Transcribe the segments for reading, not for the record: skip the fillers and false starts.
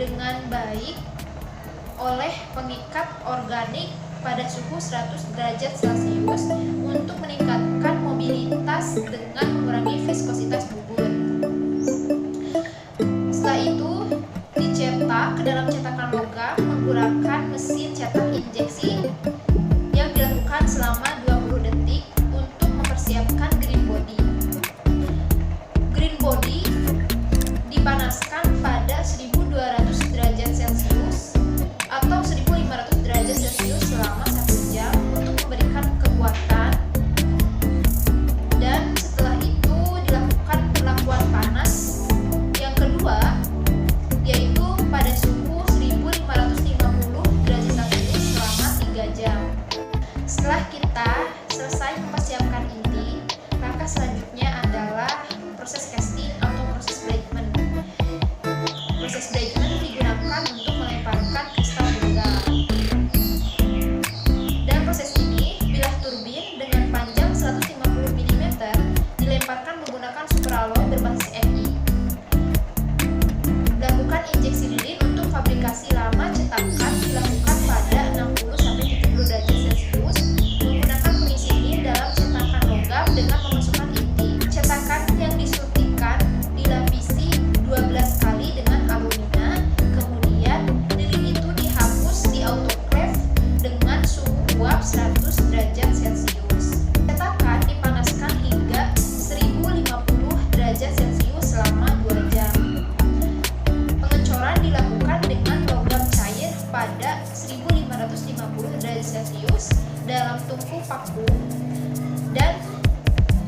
dengan baik oleh pengikat organik pada suhu 100 derajat Celcius untuk meningkatkan mobilitas dengan mengurangi viskositas bubur. Setelah itu dicetak ke dalam cetakan logam menggunakan mesin cetak injeksi yang dilakukan selama 20 detik untuk mempersiapkan green body. Green body dipanaskan pada 1200 derajat Celcius atau 1500 derajat Celcius selama 1 jam untuk memberikan kekuatan, dan setelah itu dilakukan perlakuan panas yang kedua, yaitu pada suhu 1550 derajat Celcius selama 3 jam. Setelah kita selesai mempersiapkan inti, langkah selanjutnya adalah proses casting atau proses bridgment. Proses bridgment digunakan untuk melemparkan kristal tunggal. Dan proses ini, bilah turbin dengan panjang 150 mm dilemparkan menggunakan superalloy berbasis Fe. Lakukan injeksi lilin untuk fabrikasi lama cetakan dilakukan pada 60-70 derajat Celcius menggunakan pengisi lilin dalam cetakan logam dengan memasukkan inti. Cetakan yang disuntikan dilapisi 12 kali dengan alumina, kemudian lilin itu dihapus di autoclave dengan suhu uap 100 derajat Celcius. Cetakan dipanaskan hingga 1050 derajat Celcius selama 2 jam. Pengecoran dilakukan dengan logam cair pada 1550 derajat Celcius dalam tungku vakum, dan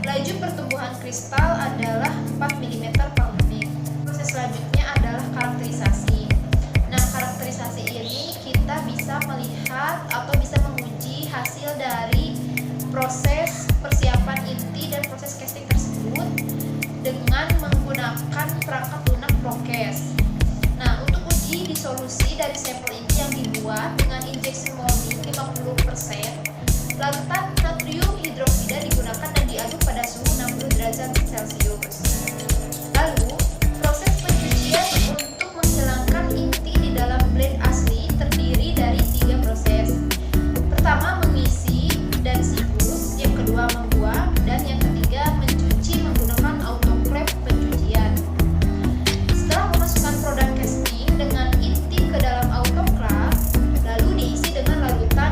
laju pertumbuhan kristal adalah 4 mm per menit. Proses selanjutnya adalah karakterisasi. Nah, karakterisasi ini kita bisa melihat atau bisa menguji hasil dari proses persiapan inti dan proses casting tersebut dengan menggunakan perangkat lunak prokes. Nah, untuk uji disolusi dari sampel inti yang dibuat dengan injection molding 50%, larutan natrium hidroksida digunakan dan diaduk pada suhu 60 derajat Celcius. Lalu, proses pencucian untuk menghilangkan inti di dalam blend asli terdiri dari 3 proses. Pertama, mengisi dan siklus, yang kedua membuang, dan yang ketiga mencuci menggunakan autoclave pencucian. Setelah memasukkan produk casting dengan inti ke dalam autoclave, lalu diisi dengan larutan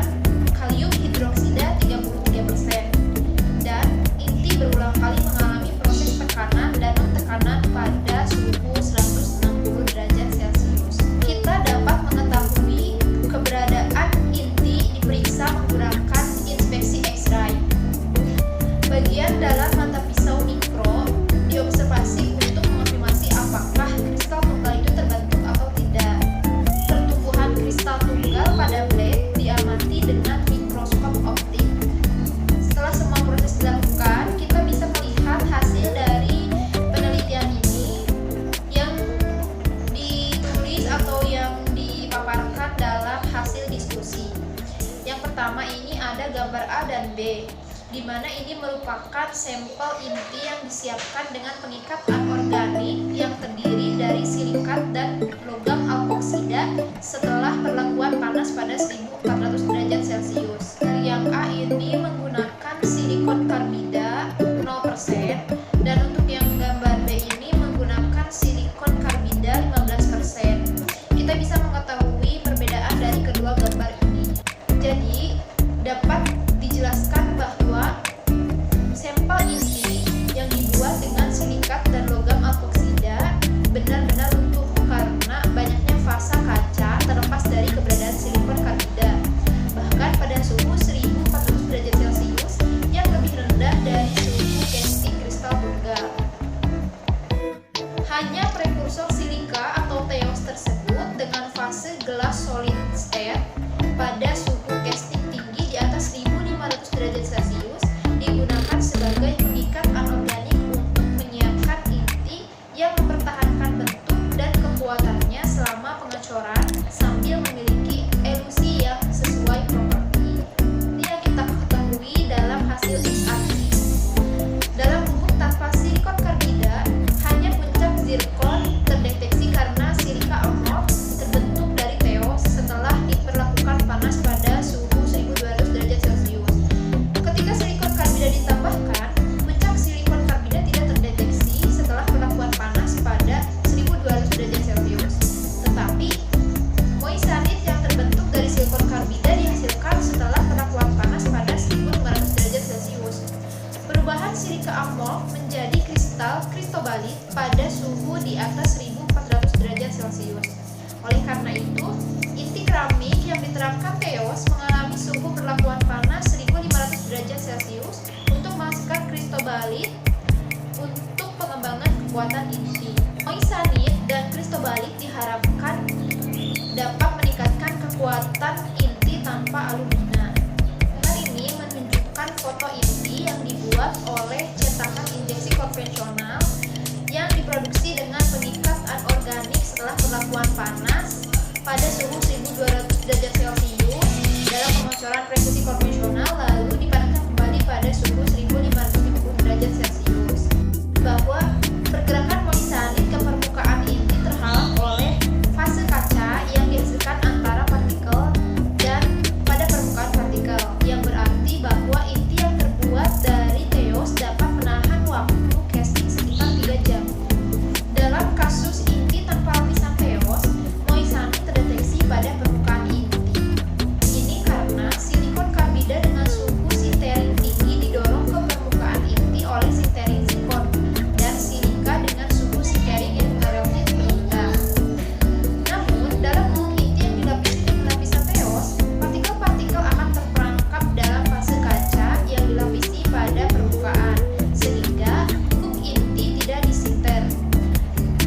kalium hidroksida 33%, dan inti berulang kali mengalami proses tekanan dan non-tekanan pada suhu 160 derajat Celcius. Kita dapat mengetahui keberadaan inti diperiksa menggunakan inspeksi X-ray. Bagian dalam mata pisau mikro diobservasi untuk mengonfirmasi apakah kristal tunggal itu terbentuk atau tidak. Pertumbuhan kristal tunggal pada blade diamati dengan mikroskop optik. Setelah semua proses dilakukan, kita bisa melihat hasil dari penelitian ini yang ditulis atau yang dipaparkan dalam hasil diskusi. Yang pertama ini ada gambar A dan B, di mana ini merupakan sampel inti yang disiapkan dengan pengikat anorganik yang terdiri dari silikat dan logam alkoksida setelah perlakuan panas pada 1400 derajat Celcius. Yang A ini menggunakan silikon karbida 0%, dan untuk yang gambar B ini menggunakan silikon karbida 15%. Kita bisa mengetahui perbedaan dari kedua gambar ini. Jadi, dapat dijelaskan bahwa sampel inti yang dibuat dengan silikat dan logam alkoksida benar-benar utuh karena banyaknya fasa kaca terlepas dari keberadaan silikon karbida, bahkan pada suhu 1400 derajat Celcius yang lebih rendah dari suhu casting kristal tunggal. Hanya prekursor silika atau teos tersebut dengan kristobalit untuk pengembangan kekuatan inti. Moissanite dan kristobalit diharapkan dapat meningkatkan kekuatan inti tanpa alumina. Gambar ini menunjukkan foto inti yang dibuat oleh cetakan injeksi konvensional yang diproduksi dengan pengikat anorganik setelah perlakuan panas pada suhu 1200 derajat Celcius dalam pengocoran presisi konvensional, lalu dipanaskan kembali pada suhu 1550 derajat Celcius. Bahwa pergerakan moissanite ke permukaan inti terhalang oleh fase kaca yang dihasilkan antara partikel dan pada permukaan partikel, yang berarti bahwa inti yang terbuat dari teos dapat menahan waktu casting sekitar 3 jam. Dalam kasus inti tanpa lapisan teos, moissanite terdeteksi pada permukaan inti. Ini karena silikon karbida dengan suhu sintering tinggi didorong ke permukaan inti oleh sintering zirkon dan silika dengan suhu sintering yang relatif rendah. Namun, dalam bentuk inti yang dilapisi dengan lapisan teos, partikel-partikel akan terperangkap dalam fase kaca yang dilapisi pada permukaan, sehingga bentuk inti tidak disinter.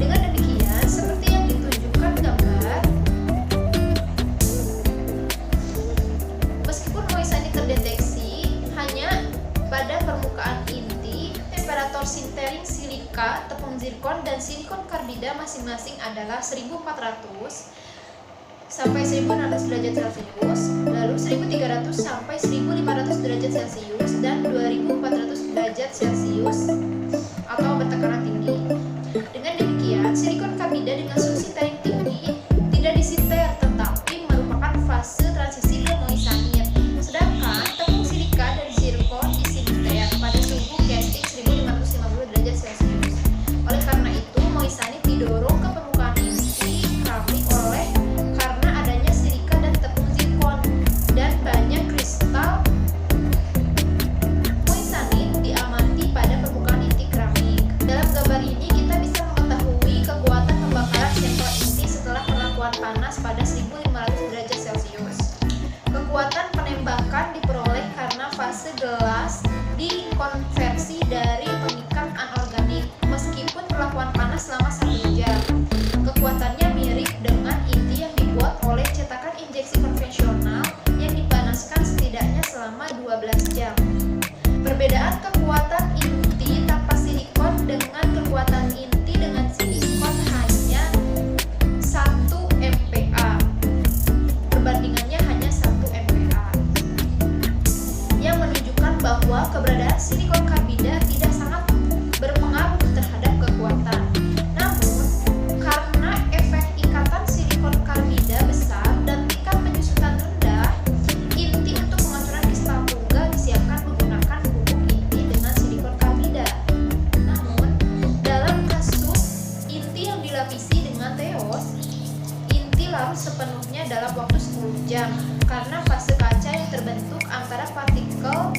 Dengan demikian, seperti yang ditunjukkan gambar, meskipun moissanite terdeteksi hanya pada permukaan inti, temperatur sintering silika, tepung zirkon, dan silikon karbida masing-masing adalah 1400 sampai 1600 derajat Celcius, lalu 1300 sampai 1500 derajat Celcius, dan 2400 derajat Celcius atau bertekanan tinggi. Dengan demikian, silikon karbida dengan suhu sintering tinggi tidak disinter tetapi merupakan fase transisi ke moissanite. Sedangkan tepung silika dan zirkon disinter pada suhu casting 1550 derajat Celcius. Oleh karena itu, moissanite didorong ke permukaan inti keramik oleh karena adanya silika dan tepung zirkon dan banyak kristal moissanite diamati pada permukaan inti keramik. Dalam gambar ini kita bisa mengetahui kekuatan pembakaran sampel inti setelah perlakuan panas pada 1500 derajat Celcius. Kekuatan penembakan diperoleh karena fase gelas dikonversi dari pengikat anorganik meskipun perlakuan panas selama 1 jam. Kekuatannya mirip dengan inti yang dibuat oleh cetakan injeksi konvensional yang dipanaskan setidaknya selama 12 jam. Perbedaan kekuatan inti tanpa silikon dengan kekuatan inti dengan silikon hanya 1 MPa. Perbandingannya hanya 1 MPa. Yang menunjukkan bahwa keberadaan silikon karbida tidak sangat berpengaruh terhadap kekuatan. Namun, karena efek ikatan silikon karbida besar dan tingkat penyusutan rendah, inti untuk pengacuran kristal tunggal disiapkan menggunakan bubuk inti dengan silikon karbida. Namun, dalam kasus inti yang dilapisi dengan teos, inti larut sepenuhnya dalam waktu 10 jam karena fase kaca yang terbentuk antara partikel.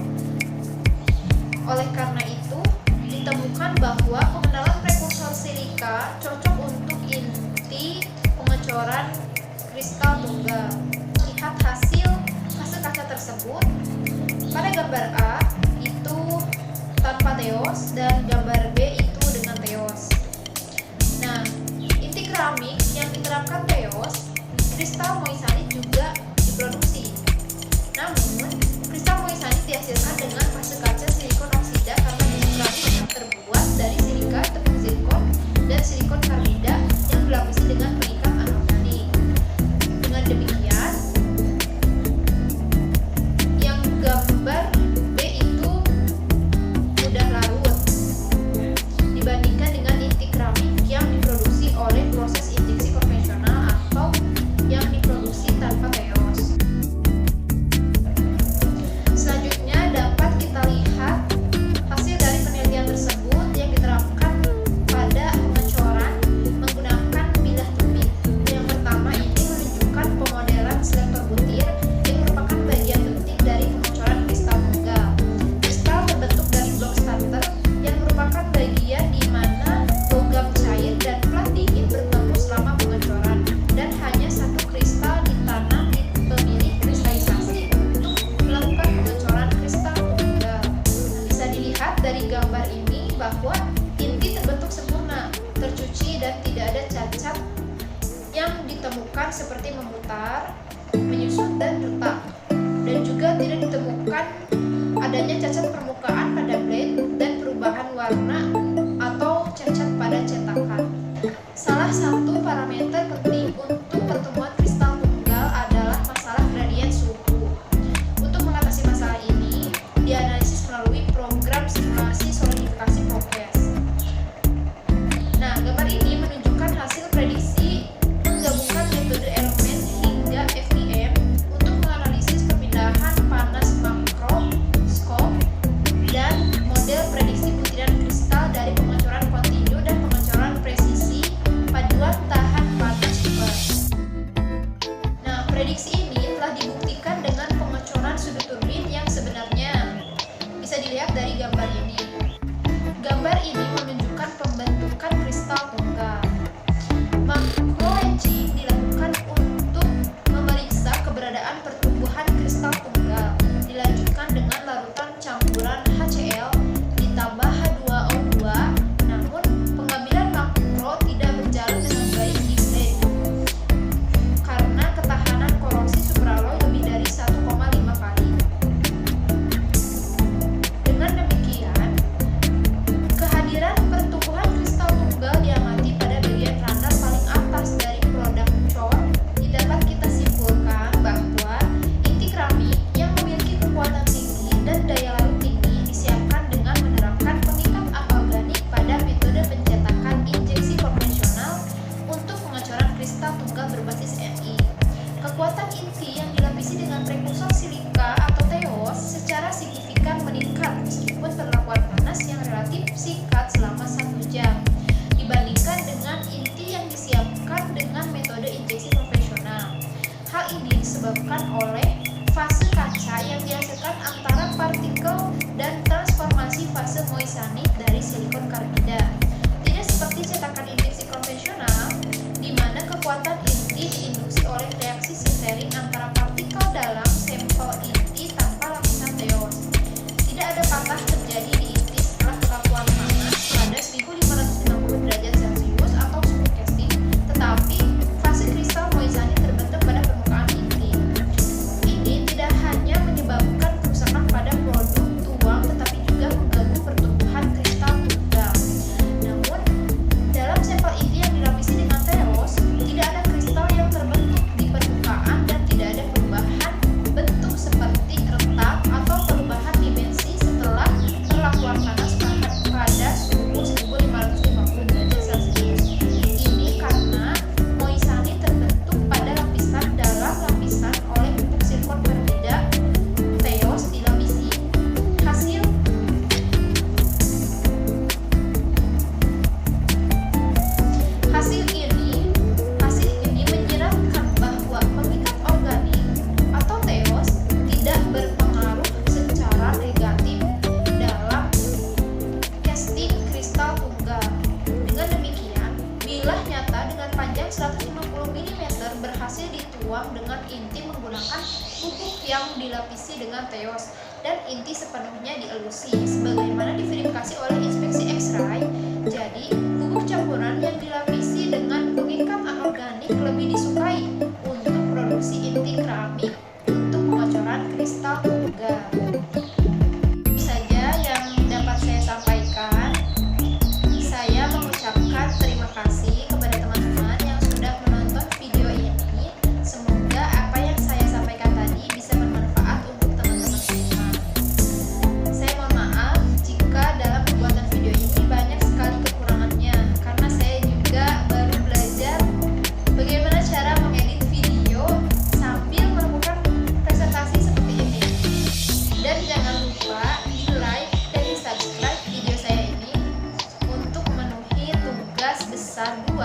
Oleh karena itu, ditemukan bahwa pengenalan prekursor silika cocok untuk inti pengecoran kristal tunggal. Lihat hasil fase kaca tersebut. Pada gambar A itu tanpa teos dan gambar B itu dengan teos. Nah, inti keramik yang diterapkan teos, kristal moissanite juga diproduksi. Namun, kristal moissanite dihasilkan dengan fase kaca silikon oksida karena inti keramik yang terbuat dari silika, tepung zirkon, dan silikon karbida yang dilapisi dengan pengikat anorganik. Dengan demikian, yang gambar B itu mudah larut dibandingkan dengan inti keramik yang diproduksi oleh proses injeksi konvensional atau yang diproduksi gerakan seperti memutar, menyusut, dan retak. Dan juga tidak ditemukan adanya cacat permukaan pada blade dan perubahan warna atau cacat pada cetakan. Salah satu parameter penting untuk pertemuan kristal tunggal adalah masalah gradien suhu. Untuk mengatasi masalah ini, dianalisis melalui program simulasi solidifikasi prokes. Nah, gambar ini menunjukkan hasil prediksi menggabungkan metode elemen hingga FEM untuk menganalisis perpindahan panas makroskop dan model prediksi butiran kristal dari pengecoran kontinu dan pengecoran presisi paduan tahan panas super. Nah, prediksi ini telah dibuktikan dengan pengecoran sudut turbin yang sebenarnya. Bisa dilihat dari gambar ini. Gambar ini menunjukkan pembentukan kristal tunggal. Macroetching dilakukan untuk memeriksa keberadaan pertumbuhan kristal tunggal. Dilanjutkan dengan larutan campuran HCl ditambah H2O2, namun pengambilan makro tidak berjalan dengan baik di blade karena ketahanan korosi supralloy lebih dari 1,5 kali. Dengan demikian, kehadiran pertumbuhan kristal tunggal diamati pada bagian runner paling atas dari produk core, dapat kita simpulkan bahwa inti keramik yang memiliki kekuatan tinggi dan daya larut tinggi disiapkan dengan menerapkan pengikat anorganik pada metode pencetakan injeksi konvensional untuk pengecoran kristal tunggal berbasis Ni. Kekuatan inti yang dilapisi dengan prekursor silika atau teos secara signifikan meningkat meskipun perlakuan panas yang relatif singkat selama 1 jam dibandingkan dengan inti yang disiapkan dengan metode injeksi konvensional. Hal ini disebabkan oleh fase kaca yang dihasilkan antara partikel dan transformasi fase moissanite dari silikon karbida. Tidak seperti cetakan injeksi konvensional, di mana kekuatan inti diinduksi oleh reaksi sintering antara partikel dalam sampel inti tanpa lapisan teos. Tidak ada patah terjadi di inti setelah perlakuan panas pada 1550 derajat Celcius atau suhu casting, tetapi fase kristal moissanite terbentuk pada permukaan inti. Ini tidak hanya menyebabkan kerusakan pada produk tuang, tetapi juga mengganggu pertumbuhan kristal tunggal. Namun, dalam sampel inti yang dilapisi dengan teos, tidak ada kristal yang terbentuk di permukaan dan tidak ada perubahan bentuk seperti retak atau perubahan dimensi setelah perlakuan panas pada suhu 1550 derajat Celcius. Ini karena moissanite terbentuk pada lapisan dalam lapisan oleh pupuk silikon karbida teos dilapisi. Hasil ini menyeratkan bahwa pengikat organik atau teos tidak berpengaruh secara negatif dalam casting kristal tunggal. Dengan demikian, bilah nyata dengan panjang 150 mm berhasil dituang dengan inti menggunakan pupuk yang dilapisi dengan teos dan inti sepenuhnya dielusi sebagaimana diverifikasi oleh inspeksi X-ray. Jadi, pupuk campuran yang dilapisi dengan pengikat anorganik lebih disukai untuk produksi inti keramik untuk pengecoran kristal tunggal. Itu saja yang dapat saya sampaikan. Saya mengucapkan terima kasih kepada teman-teman yang sudah menonton video ini. Semoga apa yang saya sampaikan tadi bisa bermanfaat untuk teman-teman semua. Saya mohon maaf jika dalam pembuatan video ini banyak sekali kekurangannya, karena saya juga baru belajar bagaimana cara mengedit video sambil menemukan presentasi seperti ini. Dan jangan lupa di like dan di subscribe video saya ini untuk memenuhi tugas besar 2